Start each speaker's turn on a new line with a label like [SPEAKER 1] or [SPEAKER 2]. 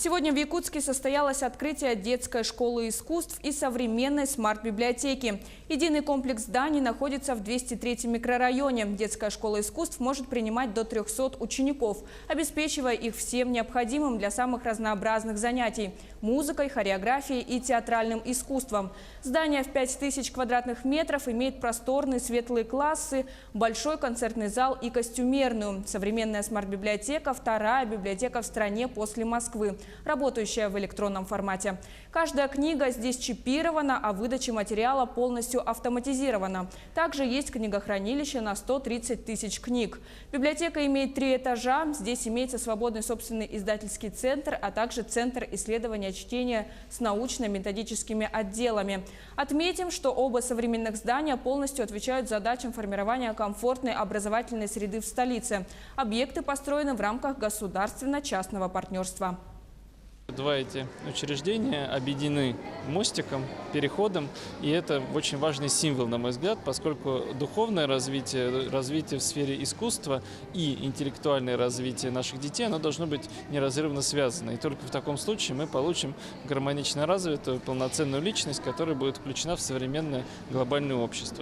[SPEAKER 1] Сегодня в Якутске состоялось открытие детской школы искусств и современной смарт-библиотеки. Единый комплекс зданий находится в 203-м микрорайоне. Детская школа искусств может принимать до 300 учеников, обеспечивая их всем необходимым для самых разнообразных занятий – музыкой, хореографией и театральным искусством. Здание в 5000 квадратных метров имеет просторные светлые классы, большой концертный зал и костюмерную. Современная смарт-библиотека – вторая библиотека в стране после Москвы, работающая в электронном формате. Каждая книга здесь чипирована, а выдача материала полностью автоматизирована. Также есть книгохранилище на 130 тысяч книг. Библиотека имеет 3 этажа. Здесь имеется свободный собственный издательский центр, а также центр исследования чтения с научно-методическими отделами. Отметим, что оба современных здания полностью отвечают задачам формирования комфортной образовательной среды в столице. Объекты построены в рамках государственно-частного партнерства.
[SPEAKER 2] Два эти учреждения объединены мостиком, переходом, и это очень важный символ, на мой взгляд, поскольку духовное развитие в сфере искусства и интеллектуальное развитие наших детей, оно должно быть неразрывно связано. И только в таком случае мы получим гармонично развитую, полноценную личность, которая будет включена в современное глобальное общество.